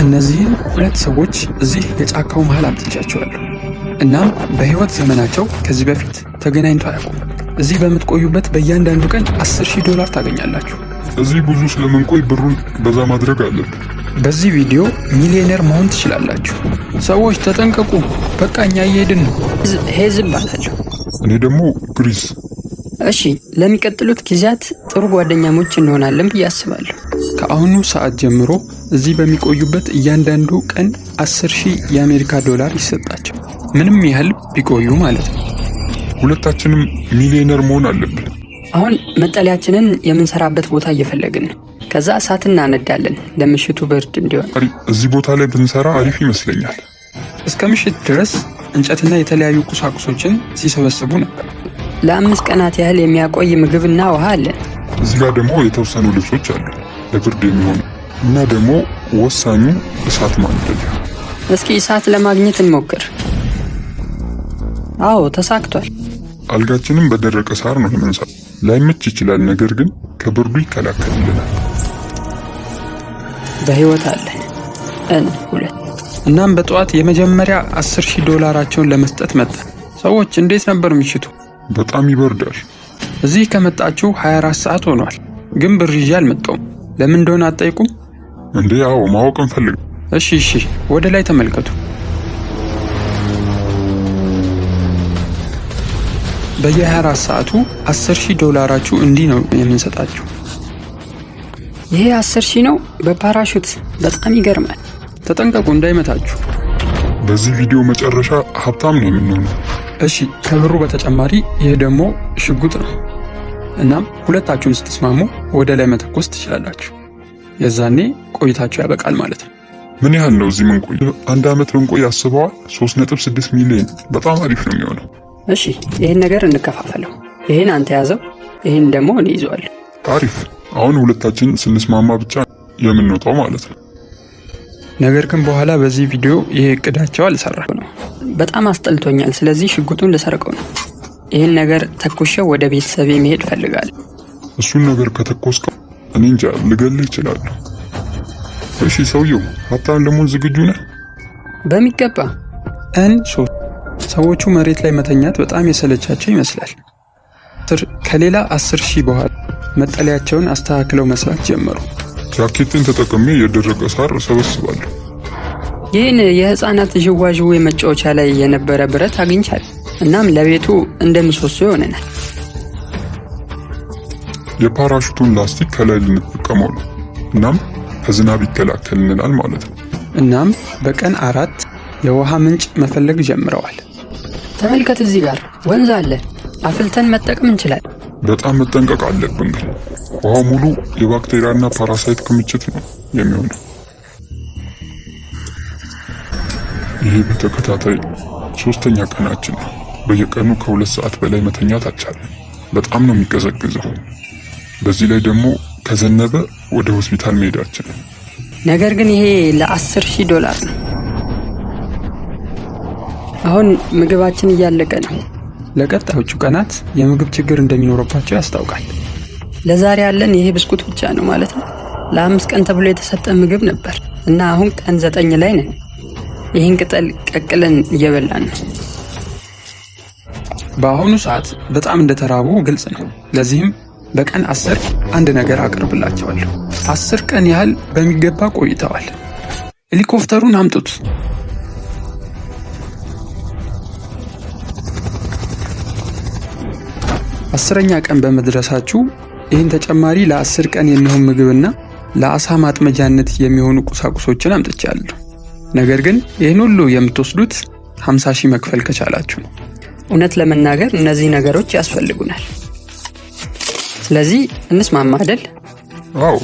እነዚህን ሁለት ሰዎች እዚህ የጫካው መሃል አምጥቻቸዋለሁ። እናም በህይወት ዘመናቸው ከዚህ በፊት ተገናኝተው አያውቁም። እዚህ በምትቆዩበት በእያንዳንዱ ቀን $10,000 ታገኛላችሁ። እዚህ ብዙ ስለምንቆይ ብሩን በዛ ማድረግ አለብን። በዚህ ቪዲዮ ሚሊዮነር መሆን ትችላላችሁ። ሰዎች ተጠንቀቁ። በቃ እኛ እየሄድን ነው። ሄዝ እባላለሁ። እኔ ደግሞ ግሪስ። እሺ፣ ለሚቀጥሉት ጊዜያት ጥሩ ጓደኛሞች እንሆናለን ብዬ አስባለሁ። ከአሁኑ ሰዓት ጀምሮ እዚህ በሚቆዩበት እያንዳንዱ ቀን $10,000 ይሰጣቸው፣ ምንም ያህል ቢቆዩ ማለት ነው። ሁለታችንም ሚሊዮነር መሆን አለብን። አሁን መጠለያችንን የምንሰራበት ቦታ እየፈለግን ነው። ከዛ እሳት እናነዳለን ለምሽቱ ብርድ እንዲሆን። እዚህ ቦታ ላይ ብንሰራ አሪፍ ይመስለኛል። እስከ ምሽት ድረስ እንጨትና የተለያዩ ቁሳቁሶችን ሲሰበስቡ ነበር። ለ5 ቀናት ያህል የሚያቆይ ምግብና ውሃ አለን። እዚህ ጋር ደግሞ የተወሰኑ ልብሶች አሉ ለብርድ የሚሆኑ እና ደግሞ ወሳኙ እሳት ማንደጃ። እስኪ እሳት ለማግኘት እንሞክር። አዎ ተሳክቷል። አልጋችንም በደረቀ ሳር ነው የምንሰራው። ላይመች ይችላል፣ ነገር ግን ከብርዱ ይከላከልልናል። በህይወት አለ ሁለት። እናም በጠዋት የመጀመሪያ $10,000 ለመስጠት መጣ። ሰዎች እንዴት ነበር ምሽቱ? በጣም ይበርዳል። እዚህ ከመጣችሁ 24 ሰዓት ሆኗል፣ ግን ብር ይዤ አልመጣሁም። ለምን እንደሆነ አትጠይቁም እንዴ? አዎ ማወቅ እንፈልግ። እሺ፣ ወደ ላይ ተመልከቱ። በየ24 ሰዓቱ $10,000 እንዲህ ነው የምንሰጣችሁ። ይሄ 10,000 ነው በፓራሹት። በጣም ይገርማል። ተጠንቀቁ እንዳይመታችሁ። በዚህ ቪዲዮ መጨረሻ ሀብታም ነው የምንሆነው። እሺ፣ ከብሩ በተጨማሪ ይህ ደግሞ ሽጉጥ ነው። እናም ሁለታችሁን ስትስማሙ ወደ ላይ መተኮስ ትችላላችሁ። የዛኔ ቆይታችሁ ያበቃል ማለት ነው። ምን ያህል ነው እዚህ ምንቆይ? 1 ዓመት ብንቆይ ያስበዋል። 3.6 ሚሊዮን። በጣም አሪፍ ነው የሚሆነው። እሺ፣ ይህን ነገር እንከፋፈለው። ይህን አንተ ያዘው፣ ይህን ደግሞ እኔ ይዘዋለሁ። አሪፍ። አሁን ሁለታችን ስንስማማ ብቻ የምንወጣው ማለት ነው። ነገር ግን በኋላ በዚህ ቪዲዮ ይህ እቅዳቸው አልሰራም ነው። በጣም አስጠልቶኛል። ስለዚህ ሽጉጡን ልሰርቀው ነው። ይህን ነገር ተኩሼው ወደ ቤተሰቤ መሄድ ፈልጋለሁ። እሱን ነገር ከተኮስከው እኔ እንጃ ልገልህ እችላለሁ። እሺ፣ ሰውየው ሀብታም ለመሆን ዝግጁ ነህ? በሚገባ። ሰዎቹ መሬት ላይ መተኛት በጣም የሰለቻቸው ይመስላል። ከሌላ 10,000 በኋላ መጠለያቸውን አስተካክለው መስራት ጀመሩ። ጃኬትን ተጠቅሜ የደረቀ ሳር እሰበስባለሁ። ይህን የህፃናት ዥዋዥዌ መጫወቻ ላይ የነበረ ብረት አግኝቻለሁ። እናም ለቤቱ እንደ ምሰሶ ይሆነናል። የፓራሹቱን ላስቲክ ከላይ ልንጠቀመው ነው። እናም ከዝናብ ይከላከልልናል ማለት ነው። እናም በቀን 4 የውሃ ምንጭ መፈለግ ጀምረዋል። ተመልከት፣ እዚህ ጋር ወንዝ አለ። አፍልተን መጠቀም እንችላለን። በጣም መጠንቀቅ አለብን ግን ውሃው ሙሉ የባክቴሪያና ፓራሳይት ክምችት ነው የሚሆነው። ይህ በተከታታይ 3ኛ ቀናችን ነው። በየቀኑ ከ2 ሰዓት በላይ መተኛት አልቻለም። በጣም ነው የሚቀዘቅዘው። በዚህ ላይ ደግሞ ከዘነበ ወደ ሆስፒታል መሄዳችን። ነገር ግን ይሄ ለ$10,000 ነው። አሁን ምግባችን እያለቀ ነው። ለቀጣዮቹ ቀናት የምግብ ችግር እንደሚኖርባቸው ያስታውቃል። ለዛሬ ያለን ይሄ ብስኩት ብቻ ነው ማለት ነው። ለ5 ቀን ተብሎ የተሰጠ ምግብ ነበር እና አሁን ቀን 9 ላይ ነን። ይህን ቅጠል ቀቅለን እየበላን ነው። በአሁኑ ሰዓት በጣም እንደተራቡ ግልጽ ነው። ለዚህም በቀን 10 አንድ ነገር አቀርብላቸዋለሁ። 10 ቀን ያህል በሚገባ ቆይተዋል። ሄሊኮፕተሩን አምጡት። 10ኛ ቀን በመድረሳችሁ ይህን ተጨማሪ ለ10 ቀን የሚሆን ምግብና ለአሳ ማጥመጃነት የሚሆኑ ቁሳቁሶችን አምጥቻለሁ። ነገር ግን ይህን ሁሉ የምትወስዱት 50,000 መክፈል ከቻላችሁ ነው። እውነት ለመናገር እነዚህ ነገሮች ያስፈልጉናል። ስለዚህ እንስማማ አይደል? አዎ።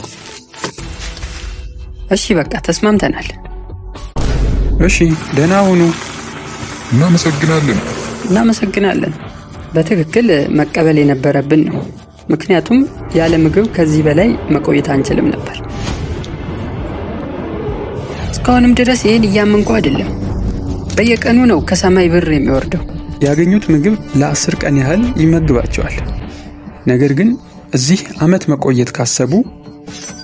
እሺ፣ በቃ ተስማምተናል። እሺ፣ ደህና ሁኑ። እናመሰግናለን። በትክክል መቀበል የነበረብን ነው። ምክንያቱም ያለ ምግብ ከዚህ በላይ መቆየት አንችልም ነበር። እስካሁንም ድረስ ይህን እያመንኩ አይደለም። በየቀኑ ነው ከሰማይ ብር የሚወርደው። ያገኙት ምግብ ለ10 ቀን ያህል ይመግባቸዋል። ነገር ግን እዚህ ዓመት መቆየት ካሰቡ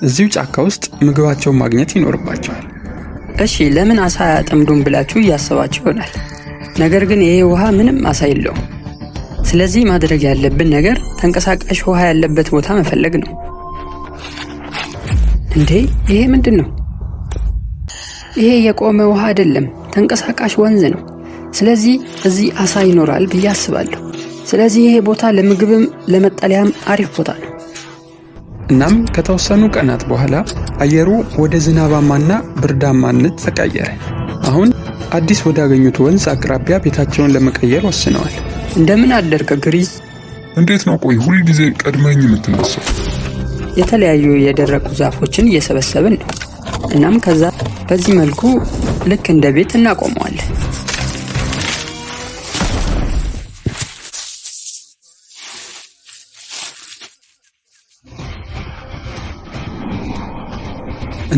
እዚሁ ጫካ ውስጥ ምግባቸውን ማግኘት ይኖርባቸዋል። እሺ ለምን አሳ አያጠምዱም ብላችሁ እያሰባችሁ ይሆናል። ነገር ግን ይሄ ውሃ ምንም አሳ የለውም። ስለዚህ ማድረግ ያለብን ነገር ተንቀሳቃሽ ውሃ ያለበት ቦታ መፈለግ ነው። እንዴ ይሄ ምንድን ነው? ይሄ የቆመ ውሃ አይደለም፣ ተንቀሳቃሽ ወንዝ ነው። ስለዚህ እዚህ አሳ ይኖራል ብዬ አስባለሁ። ስለዚህ ይሄ ቦታ ለምግብም ለመጠለያም አሪፍ ቦታ ነው። እናም ከተወሰኑ ቀናት በኋላ አየሩ ወደ ዝናባማና ብርዳማነት ተቀየረ። አሁን አዲስ ወዳገኙት ወንዝ አቅራቢያ ቤታቸውን ለመቀየር ወስነዋል። እንደምን አደርክ ግሪዝ? እንዴት ነው? ቆይ ሁል ጊዜ ቀድመኝ የምትነሳው? የተለያዩ የደረቁ ዛፎችን እየሰበሰብን ነው። እናም ከዛ በዚህ መልኩ ልክ እንደ ቤት እናቆመዋለን።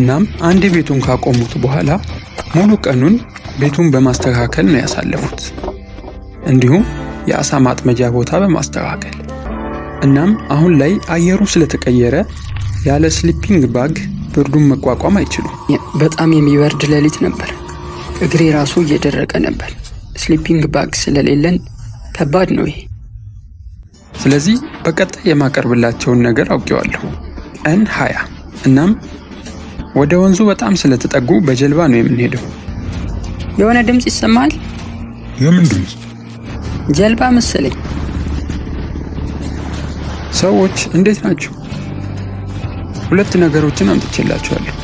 እናም አንድ ቤቱን ካቆሙት በኋላ ሙሉ ቀኑን ቤቱን በማስተካከል ነው ያሳለፉት። እንዲሁም የአሳ ማጥመጃ ቦታ በማስተካከል። እናም አሁን ላይ አየሩ ስለተቀየረ ያለ ስሊፒንግ ባግ ብርዱን መቋቋም አይችሉም። በጣም የሚበርድ ሌሊት ነበር። እግሬ ራሱ እየደረቀ ነበር። ስሊፒንግ ባግ ስለሌለን ከባድ ነው ይሄ። ስለዚህ በቀጣይ የማቀርብላቸውን ነገር አውቄዋለሁ። ቀን 20። እናም ወደ ወንዙ በጣም ስለተጠጉ በጀልባ ነው የምንሄደው። የሆነ ድምፅ ይሰማል። የምን ድምፅ? ጀልባ መሰለኝ። ሰዎች እንዴት ናችሁ? ሁለት ነገሮችን አምጥቼላችኋለሁ።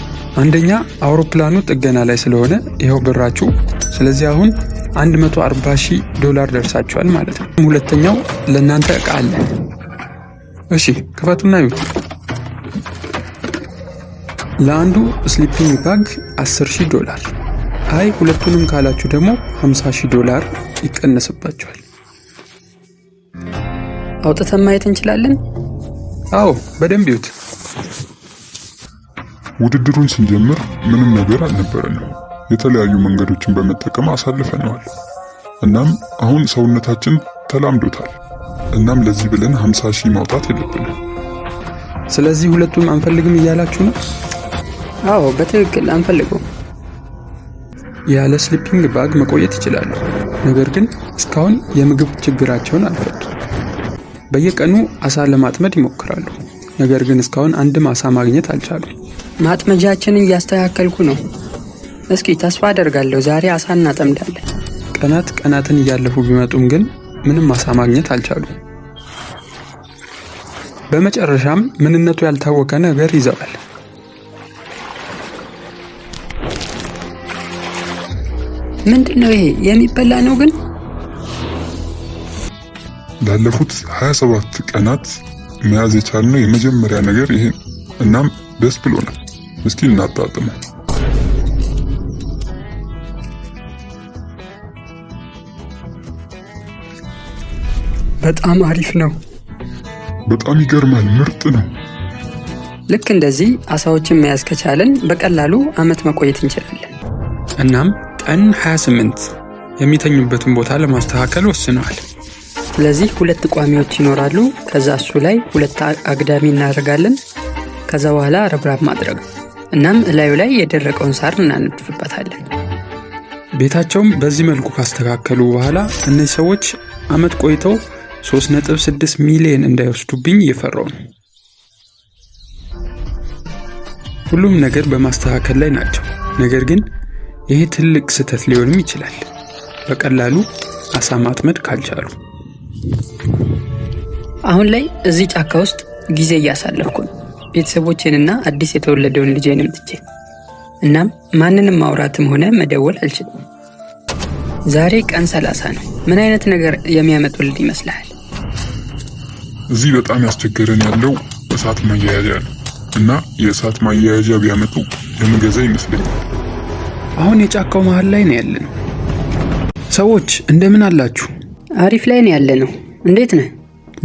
አንደኛ አውሮፕላኑ ጥገና ላይ ስለሆነ ይኸው ብራችሁ። ስለዚህ አሁን $140,000 ደርሳችኋል ማለት ነው። ሁለተኛው ለእናንተ ዕቃ አለ። እሺ ክፈቱና ይዩት። ለአንዱ ስሊፒንግ ባግ $10,000። አይ ሁለቱንም ካላችሁ ደግሞ $50,000 ይቀነስባችኋል። አውጥተን ማየት እንችላለን? አዎ በደንብ ይዩት። ውድድሩን ስንጀምር ምንም ነገር አልነበረንም። የተለያዩ መንገዶችን በመጠቀም አሳልፈነዋል። እናም አሁን ሰውነታችን ተላምዶታል። እናም ለዚህ ብለን 50,000 ማውጣት የለብንም። ስለዚህ ሁለቱም አንፈልግም እያላችሁ ነው? አዎ በትክክል አንፈልገው። ያለ ስሊፒንግ ባግ መቆየት ይችላሉ። ነገር ግን እስካሁን የምግብ ችግራቸውን አልፈቱም። በየቀኑ አሳ ለማጥመድ ይሞክራሉ። ነገር ግን እስካሁን አንድም አሳ ማግኘት አልቻሉም። ማጥመጃችንን እያስተካከልኩ ነው። እስኪ ተስፋ አደርጋለሁ ዛሬ አሳ እናጠምዳለን። ቀናትን እያለፉ ቢመጡም ግን ምንም አሳ ማግኘት አልቻሉም። በመጨረሻም ምንነቱ ያልታወቀ ነገር ይዘዋል። ምንድነው ይሄ? የሚበላ ነው ግን? ላለፉት 27 ቀናት መያዝ የቻልነው የመጀመሪያ ነገር ይሄ። እናም ደስ ብሎናል። እስኪ እናጣጥመው። በጣም አሪፍ ነው። በጣም ይገርማል። ምርጥ ነው። ልክ እንደዚህ አሳዎችን መያዝ ከቻለን በቀላሉ ዓመት መቆየት እንችላለን። እናም ቀን 28 የሚተኙበትን ቦታ ለማስተካከል ወስነዋል። ስለዚህ 2 ቋሚዎች ይኖራሉ። ከዛ እሱ ላይ 2 አግዳሚ እናደርጋለን። ከዛ በኋላ ረብራብ ማድረግ። እናም እላዩ ላይ የደረቀውን ሳር እናነጥፍበታለን። ቤታቸውም በዚህ መልኩ ካስተካከሉ በኋላ እነዚህ ሰዎች ዓመት ቆይተው 3.6 ሚሊዮን እንዳይወስዱብኝ እየፈራው ነው። ሁሉም ነገር በማስተካከል ላይ ናቸው። ነገር ግን ይሄ ትልቅ ስህተት ሊሆንም ይችላል፣ በቀላሉ አሳ ማጥመድ ካልቻሉ። አሁን ላይ እዚህ ጫካ ውስጥ ጊዜ እያሳለፍኩ ነው፣ ቤተሰቦቼንና አዲስ የተወለደውን ልጄንም ትቼ። እናም ማንንም ማውራትም ሆነ መደወል አልችልም። ዛሬ ቀን 30 ነው። ምን አይነት ነገር የሚያመጡልን ይመስልሃል? እዚህ በጣም ያስቸገረን ያለው እሳት ማያያዣ ነው እና የእሳት ማያያዣ ቢያመጡ የምገዛ ይመስለኛል። አሁን የጫካው መሃል ላይ ነው ያለነው። ሰዎች እንደምን አላችሁ? አሪፍ ላይ ነው ያለነው። እንዴት ነህ?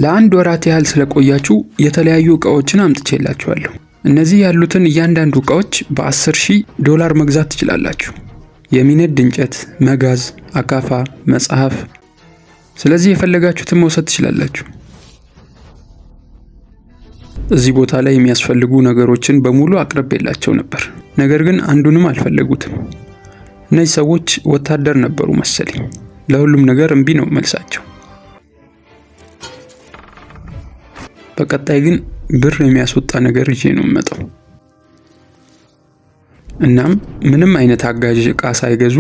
ለአንድ ወራት ያህል ስለቆያችሁ የተለያዩ ዕቃዎችን አምጥቼላችኋለሁ። እነዚህ ያሉትን እያንዳንዱ ዕቃዎች $10,000 መግዛት ትችላላችሁ። የሚነድ እንጨት፣ መጋዝ፣ አካፋ፣ መጽሐፍ። ስለዚህ የፈለጋችሁትን መውሰድ ትችላላችሁ። እዚህ ቦታ ላይ የሚያስፈልጉ ነገሮችን በሙሉ አቅርቤላቸው ነበር። ነገር ግን አንዱንም አልፈለጉትም። እነዚህ ሰዎች ወታደር ነበሩ መሰለኝ። ለሁሉም ነገር እምቢ ነው መልሳቸው። በቀጣይ ግን ብር የሚያስወጣ ነገር ይዤ ነው የምመጣው። እናም ምንም አይነት አጋዥ ዕቃ ሳይገዙ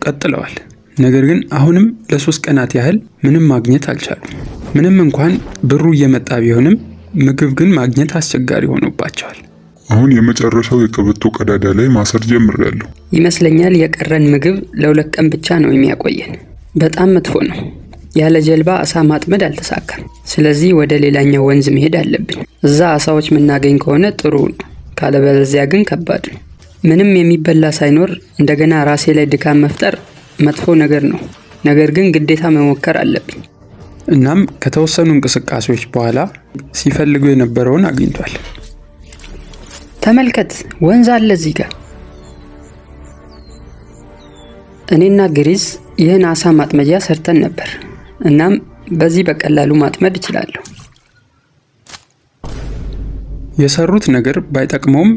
ቀጥለዋል። ነገር ግን አሁንም ለ3 ቀናት ያህል ምንም ማግኘት አልቻሉም። ምንም እንኳን ብሩ እየመጣ ቢሆንም ምግብ ግን ማግኘት አስቸጋሪ ሆኖባቸዋል። አሁን የመጨረሻው የቀበቶ ቀዳዳ ላይ ማሰር ጀምሬያለሁ። ይመስለኛል የቀረን ምግብ ለ2 ቀን ብቻ ነው የሚያቆየን። በጣም መጥፎ ነው። ያለ ጀልባ አሳ ማጥመድ አልተሳካም። ስለዚህ ወደ ሌላኛው ወንዝ መሄድ አለብን። እዛ አሳዎች የምናገኝ ከሆነ ጥሩ ነው፣ ካለበለዚያ ግን ከባድ ነው። ምንም የሚበላ ሳይኖር እንደገና ራሴ ላይ ድካም መፍጠር መጥፎ ነገር ነው። ነገር ግን ግዴታ መሞከር አለብኝ። እናም ከተወሰኑ እንቅስቃሴዎች በኋላ ሲፈልገው የነበረውን አግኝቷል። ተመልከት፣ ወንዝ አለ እዚህ ጋር። እኔና ግሪዝ ይህን አሳ ማጥመጃ ሰርተን ነበር። እናም በዚህ በቀላሉ ማጥመድ እችላለሁ። የሰሩት ነገር ባይጠቅመውም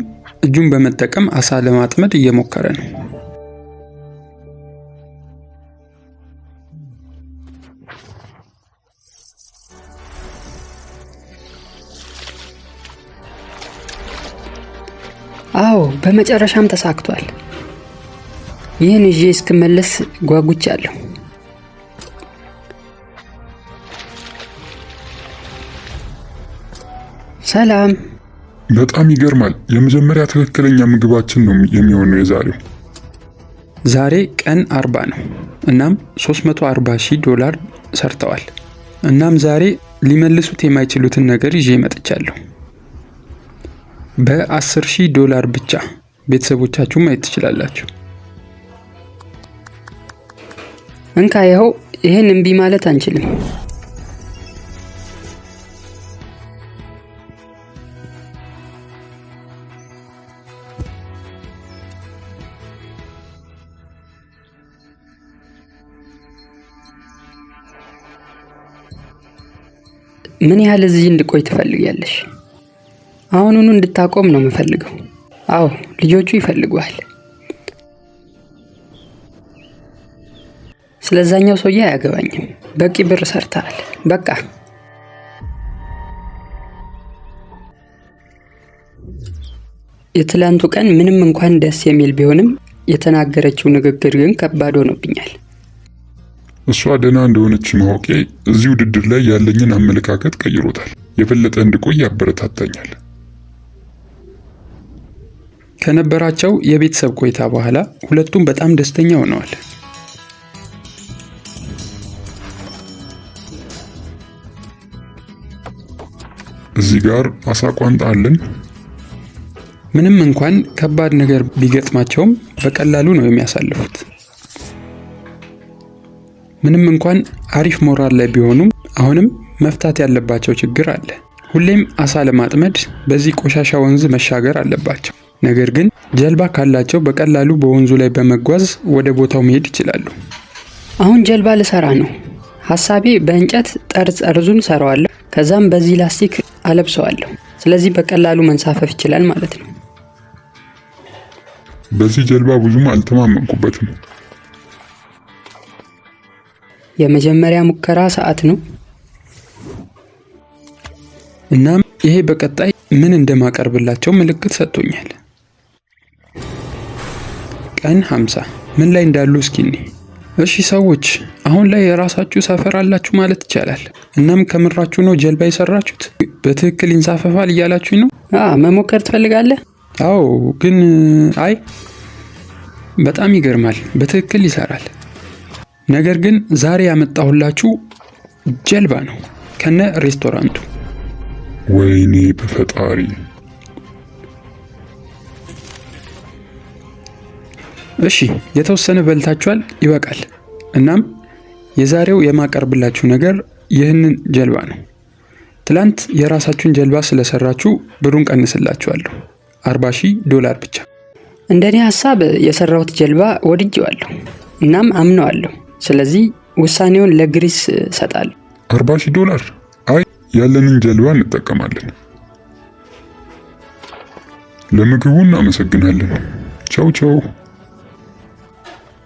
እጁን በመጠቀም አሳ ለማጥመድ እየሞከረ ነው። አዎ፣ በመጨረሻም ተሳክቷል። ይህን ይዤ እስክመለስ ጓጉቻለሁ። ሰላም። በጣም ይገርማል። የመጀመሪያ ትክክለኛ ምግባችን ነው የሚሆነው የዛሬው። ዛሬ ቀን 40 ነው። እናም $340,000 ሰርተዋል። እናም ዛሬ ሊመልሱት የማይችሉትን ነገር ይዤ መጥቻለሁ። $10,000 ብቻ ቤተሰቦቻችሁ ማየት ትችላላችሁ። እንካ ይኸው። ይህን እምቢ ማለት አንችልም። ምን ያህል እዚህ እንድቆይ ትፈልጊያለሽ? አሁኑኑ እንድታቆም ነው የምፈልገው። አዎ፣ ልጆቹ ይፈልጉሃል። ስለዛኛው ሰውዬ አያገባኝም። በቂ ብር ሰርተሃል። በቃ የትላንቱ ቀን ምንም እንኳን ደስ የሚል ቢሆንም የተናገረችው ንግግር ግን ከባድ ሆኖብኛል። እሷ ደህና እንደሆነች ማወቄ እዚህ ውድድር ላይ ያለኝን አመለካከት ቀይሮታል። የበለጠ እንድቆይ ያበረታታኛል። ከነበራቸው የቤተሰብ ቆይታ በኋላ ሁለቱም በጣም ደስተኛ ሆነዋል። እዚህ ጋር አሳ ቋንጣ አለን። ምንም እንኳን ከባድ ነገር ቢገጥማቸውም በቀላሉ ነው የሚያሳልፉት። ምንም እንኳን አሪፍ ሞራል ላይ ቢሆኑም አሁንም መፍታት ያለባቸው ችግር አለ። ሁሌም አሳ ለማጥመድ በዚህ ቆሻሻ ወንዝ መሻገር አለባቸው። ነገር ግን ጀልባ ካላቸው በቀላሉ በወንዙ ላይ በመጓዝ ወደ ቦታው መሄድ ይችላሉ። አሁን ጀልባ ልሰራ ነው። ሐሳቤ በእንጨት ጠርዙን ሰራዋለሁ። ከዛም በዚህ ላስቲክ አለብሰዋለሁ። ስለዚህ በቀላሉ መንሳፈፍ ይችላል ማለት ነው። በዚህ ጀልባ ብዙም አልተማመንኩበትም። የመጀመሪያ ሙከራ ሰዓት ነው። እናም ይሄ በቀጣይ ምን እንደማቀርብላቸው ምልክት ሰጥቶኛል። ቀን 50 ምን ላይ እንዳሉ እስኪኒ። እሺ ሰዎች፣ አሁን ላይ የራሳችሁ ሰፈር አላችሁ ማለት ይቻላል። እናም ከምራችሁ ነው ጀልባ የሰራችሁት? በትክክል ይንሳፈፋል እያላችሁኝ ነው? መሞከር ትፈልጋለህ? አዎ፣ ግን አይ በጣም ይገርማል። በትክክል ይሰራል። ነገር ግን ዛሬ ያመጣሁላችሁ ጀልባ ነው ከነ ሬስቶራንቱ። ወይኔ በፈጣሪ! እሺ የተወሰነ በልታችኋል፣ ይበቃል። እናም የዛሬው የማቀርብላችሁ ነገር ይህንን ጀልባ ነው። ትላንት የራሳችሁን ጀልባ ስለሰራችሁ ብሩን ቀንስላችኋለሁ፣ $40,000 ብቻ። እንደኔ ሐሳብ የሰራሁት ጀልባ ወድጄዋለሁ፣ እናም አምነዋለሁ። ስለዚህ ውሳኔውን ለግሪስ ሰጣለሁ። $40,000? አይ ያለንን ጀልባ እንጠቀማለን። ለምግቡ እናመሰግናለን። ቻው ቻው።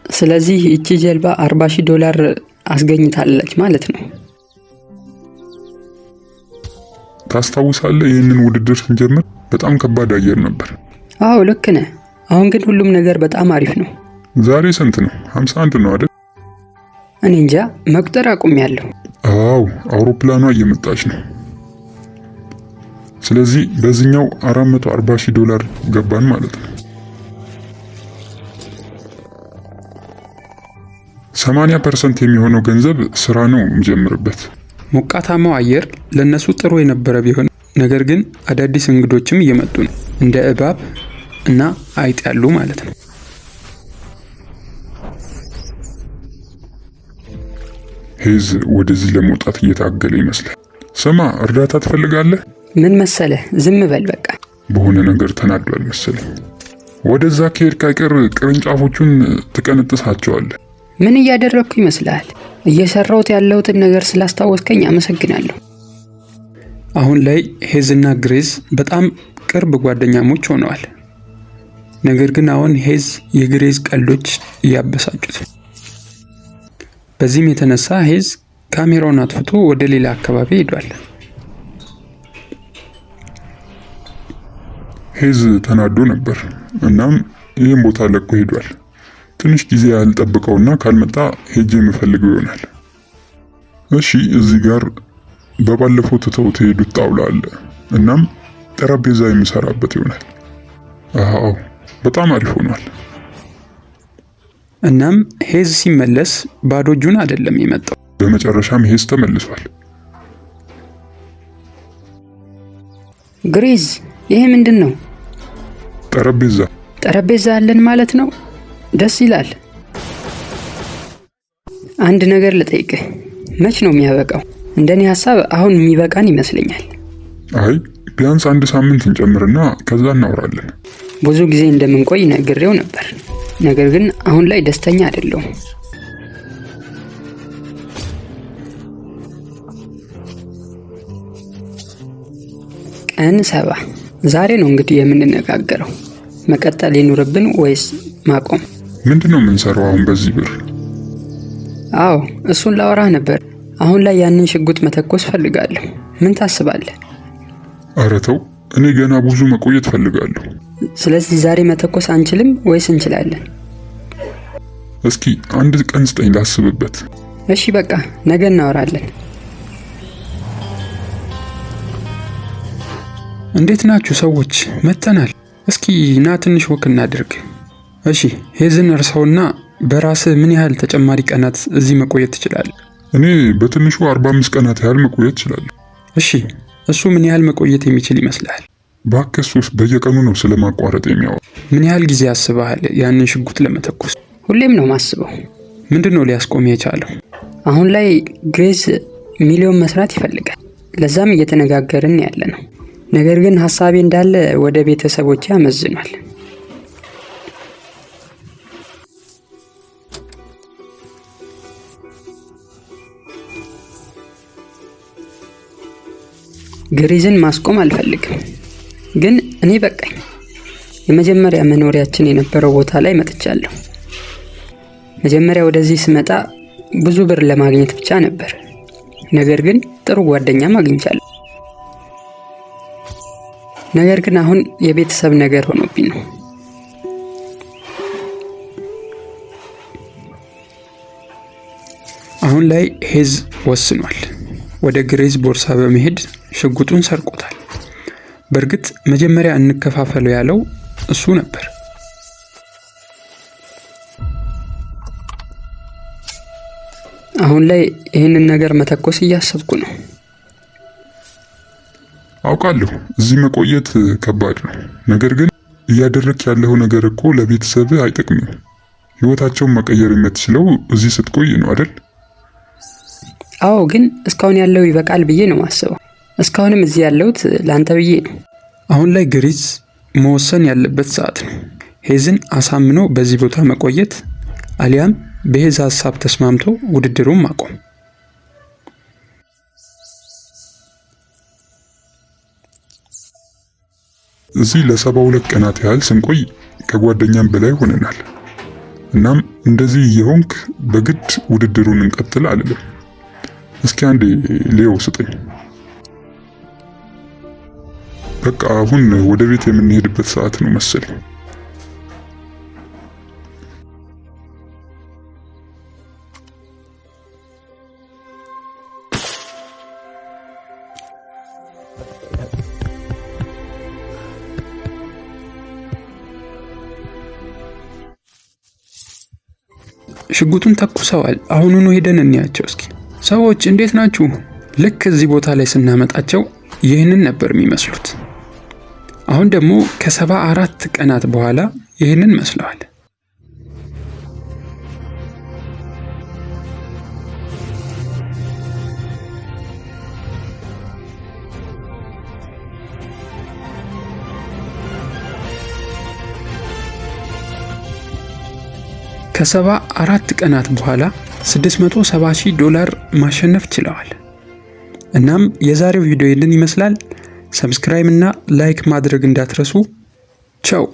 ስለዚህ እቺ ጀልባ $40,000 አስገኝታለች ማለት ነው። ታስታውሳለህ? ይህንን ውድድር ስንጀምር በጣም ከባድ አየር ነበር። አዎ ልክ ነህ። አሁን ግን ሁሉም ነገር በጣም አሪፍ ነው። ዛሬ ስንት ነው? 51 ነው አይደል? እኔ እንጃ መቁጠር አቁሜያለሁ። አዎ አውሮፕላኗ እየመጣች ነው። ስለዚህ በዚህኛው $440,000 ገባን ማለት ነው። 80% የሚሆነው ገንዘብ ስራ ነው የምጀምርበት። ሞቃታማው አየር ለነሱ ጥሩ የነበረ ቢሆን ነገር ግን አዳዲስ እንግዶችም እየመጡ ነው፣ እንደ እባብ እና አይጥ ያሉ ማለት ነው። ሄዝ ወደዚህ ለመውጣት እየታገለ ይመስላል። ስማ፣ እርዳታ ትፈልጋለህ? ምን መሰለህ፣ ዝም በል በቃ። በሆነ ነገር ተናዷል መሰለኝ። ወደዛ ከሄድክ አይቀር ቅርንጫፎቹን ትቀነጥሳቸዋለህ። ምን እያደረግኩ ይመስልሃል? እየሰራሁት ያለሁትን ነገር ስላስታወስከኝ አመሰግናለሁ። አሁን ላይ ሄዝ እና ግሬዝ በጣም ቅርብ ጓደኛሞች ሆነዋል። ነገር ግን አሁን ሄዝ የግሬዝ ቀልዶች እያበሳጩት። በዚህም የተነሳ ሄዝ ካሜራውን አጥፍቶ ወደ ሌላ አካባቢ ሄዷል። ሄዝ ተናዶ ነበር። እናም ይህን ቦታ ለቆ ሄዷል። ትንሽ ጊዜ ያልጠብቀውና ካልመጣ ሄጄ የምፈልገው ይሆናል። እሺ፣ እዚህ ጋር በባለፈው ትተውት የሄዱት ጣውላ አለ። እናም ጠረጴዛ የምሰራበት ይሆናል። አዎ፣ በጣም አሪፍ ሆኗል። እናም ሄዝ ሲመለስ ባዶ እጁን አይደለም የመጣው። በመጨረሻም ሄዝ ተመልሷል። ግሬዝ፣ ይሄ ምንድን ነው? ጠረጴዛ አለን ማለት ነው። ደስ ይላል። አንድ ነገር ልጠይቅህ፣ መች ነው የሚያበቃው? እንደኔ ሐሳብ አሁን የሚበቃን ይመስለኛል። አይ ቢያንስ 1 ሳምንት እንጨምርና ከዛ እናወራለን። ብዙ ጊዜ እንደምንቆይ ነግሬው ነበር፣ ነገር ግን አሁን ላይ ደስተኛ አይደለሁም። ቀን 7 ዛሬ ነው እንግዲህ የምንነጋገረው። መቀጠል ይኑርብን ወይስ ማቆም? ምንድነው የምንሰራው አሁን በዚህ ብር? አዎ እሱን ላወራህ ነበር። አሁን ላይ ያንን ሽጉጥ መተኮስ ፈልጋለሁ። ምን ታስባለህ? ኧረ ተው፣ እኔ ገና ብዙ መቆየት ፈልጋለሁ። ስለዚህ ዛሬ መተኮስ አንችልም ወይስ እንችላለን? እስኪ 1 ቀን ስጠኝ ላስብበት። እሺ በቃ ነገ እናወራለን። እንዴት ናችሁ ሰዎች? መተናል። እስኪ ና ትንሽ ወክ እናድርግ። እሺ ሄዝን እርሳውና በራስህ ምን ያህል ተጨማሪ ቀናት እዚህ መቆየት ትችላለህ? እኔ በትንሹ 45 ቀናት ያህል መቆየት እችላለሁ። እሺ እሱ ምን ያህል መቆየት የሚችል ይመስልሃል? ባከሱስ በየቀኑ ነው ስለማቋረጥ የሚያወራው። ምን ያህል ጊዜ አስበሃል ያንን ሽጉጥ ለመተኮስ? ሁሌም ነው ማስበው። ምንድነው ሊያስቆም የቻለው? አሁን ላይ ግሬዝ ሚሊዮን መስራት ይፈልጋል። ለዛም እየተነጋገርን ያለ ነው። ነገር ግን ሐሳቤ እንዳለ ወደ ቤተሰቦቼ አመዝኗል። ግሬዝን ማስቆም አልፈልግም፣ ግን እኔ በቃኝ። የመጀመሪያ መኖሪያችን የነበረው ቦታ ላይ መጥቻለሁ። መጀመሪያ ወደዚህ ስመጣ ብዙ ብር ለማግኘት ብቻ ነበር። ነገር ግን ጥሩ ጓደኛም አግኝቻለሁ። ነገር ግን አሁን የቤተሰብ ነገር ሆኖብኝ ነው። አሁን ላይ ሄዝ ወስኗል። ወደ ግሬዝ ቦርሳ በመሄድ ሽጉጡን ሰርቆታል። በእርግጥ መጀመሪያ እንከፋፈለው ያለው እሱ ነበር። አሁን ላይ ይህንን ነገር መተኮስ እያሰብኩ ነው። አውቃለሁ እዚህ መቆየት ከባድ ነው። ነገር ግን እያደረክ ያለው ነገር እኮ ለቤተሰብ አይጠቅምም። ህይወታቸውን መቀየር የምትችለው እዚህ ስትቆይ ነው አይደል? አዎ፣ ግን እስካሁን ያለው ይበቃል ብዬ ነው ማስበው። እስካሁንም እዚህ ያለሁት ላንተ ብዬ ነው። አሁን ላይ ግሬዝ መወሰን ያለበት ሰዓት ነው። ሄዝን አሳምኖ በዚህ ቦታ መቆየት አሊያም በሄዝ ሀሳብ ተስማምቶ ውድድሩን ማቆም። እዚህ ለ72 ቀናት ያህል ስንቆይ ከጓደኛም በላይ ሆነናል። እናም እንደዚህ የሆንክ በግድ ውድድሩን እንቀጥል አልልም። እስኪ አንዴ ሌዮ ስጠኝ። በቃ አሁን ወደ ቤት የምንሄድበት ሰዓት ነው መሰለኝ። ሽጉጡን ተኩሰዋል። አሁኑኑ ሄደን እንያቸው እስኪ። ሰዎች እንዴት ናችሁ? ልክ እዚህ ቦታ ላይ ስናመጣቸው ይህንን ነበር የሚመስሉት። አሁን ደግሞ ከ74 ቀናት በኋላ ይህንን መስለዋል። ከ74 ቀናት በኋላ $670,000 ማሸነፍ ችለዋል። እናም የዛሬው ቪዲዮ ይህንን ይመስላል። ሰብስክራይብ እና ላይክ ማድረግ እንዳትረሱ። ቻው።